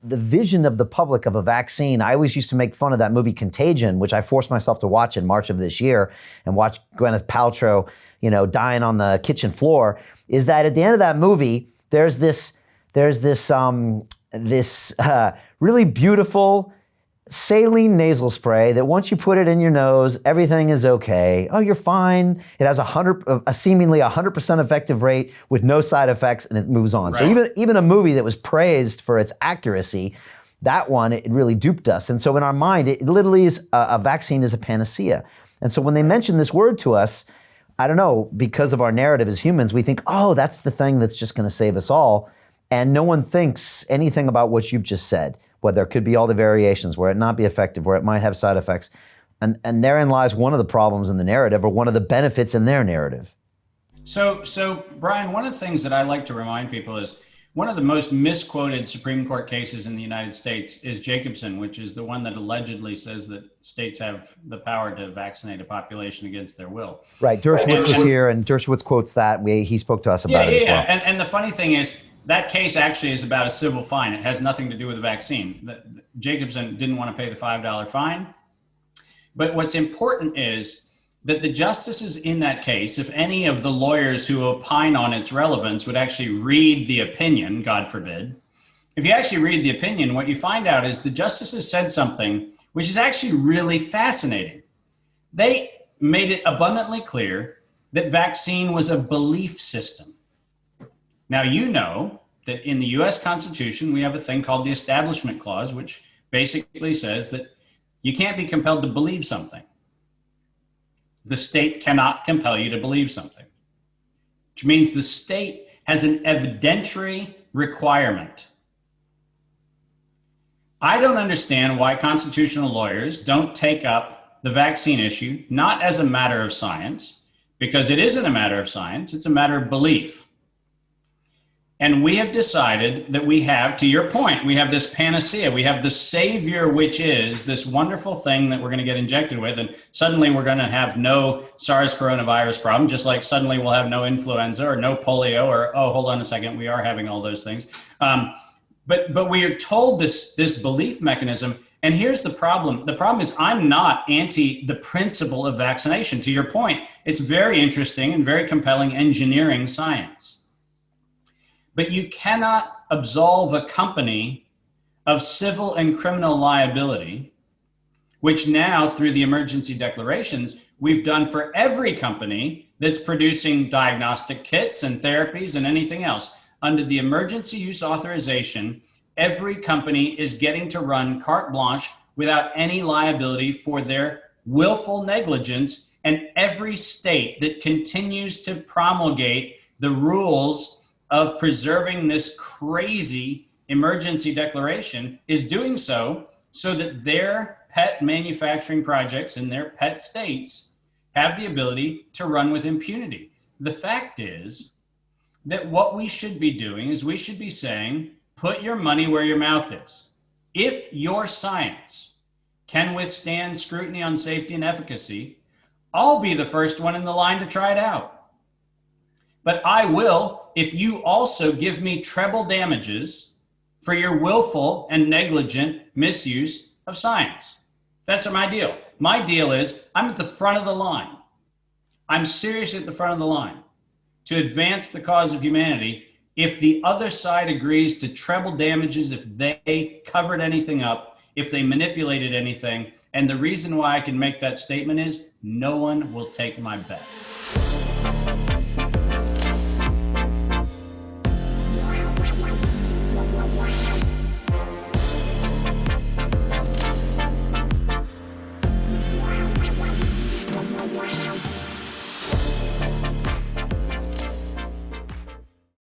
The vision of the public of a vaccine, I always used to make fun of that movie Contagion, which I forced myself to watch in March of this year and watch Gwyneth Paltrow, dying on the kitchen floor, is that at the end of that movie, there's this really beautiful saline nasal spray that once you put it in your nose, everything is okay. Oh, you're fine. It has a seemingly 100% effective rate with no side effects, and it moves on. Right. So even a movie that was praised for its accuracy, that one, it really duped us. And so in our mind, it literally is a vaccine is a panacea. And so when they mention this word to us, I don't know, because of our narrative as humans, we think, oh, that's the thing that's just going to save us all. And no one thinks anything about what you've just said. Where there could be all the variations, where it not be effective, where it might have side effects. And therein lies one of the problems in the narrative, or one of the benefits in their narrative. So Brian, one of the things that I like to remind people is one of the most misquoted Supreme Court cases in the United States is Jacobson, which is the one that allegedly says that states have the power to vaccinate a population against their will. Right, Dershowitz was here, and Dershowitz quotes that. He spoke to us about it as well. And the funny thing is, that case actually is about a civil fine. It has nothing to do with the vaccine. Jacobson didn't want to pay the $5 fine. But what's important is that the justices in that case, if any of the lawyers who opine on its relevance would actually read the opinion, God forbid, if you actually read the opinion, what you find out is the justices said something which is actually really fascinating. They made it abundantly clear that vaccine was a belief system. Now, you know that in the US Constitution, we have a thing called the Establishment Clause, which basically says that you can't be compelled to believe something. The state cannot compel you to believe something, which means the state has an evidentiary requirement. I don't understand why constitutional lawyers don't take up the vaccine issue, not as a matter of science, because it isn't a matter of science, it's a matter of belief. And we have decided that we have, to your point, we have this panacea, we have the savior, which is this wonderful thing that we're going to get injected with. And suddenly we're going to have no SARS coronavirus problem, just like suddenly we'll have no influenza or no polio or, oh, hold on a second, we are having all those things. But we are told this belief mechanism. And here's the problem. The problem is I'm not anti the principle of vaccination. To your point, it's very interesting and very compelling engineering science. But you cannot absolve a company of civil and criminal liability, which now through the emergency declarations, we've done for every company that's producing diagnostic kits and therapies and anything else. Under the emergency use authorization, every company is getting to run carte blanche without any liability for their willful negligence. And every state that continues to promulgate the rules of preserving this crazy emergency declaration is doing so that their pet manufacturing projects in their pet states have the ability to run with impunity. The fact is that what we should be doing is we should be saying, put your money where your mouth is. If your science can withstand scrutiny on safety and efficacy, I'll be the first one in the line to try it out. But I will, if you also give me treble damages for your willful and negligent misuse of science. That's my deal. My deal is I'm at the front of the line. I'm seriously at the front of the line to advance the cause of humanity. If the other side agrees to treble damages, if they covered anything up, if they manipulated anything, and the reason why I can make that statement is no one will take my bet.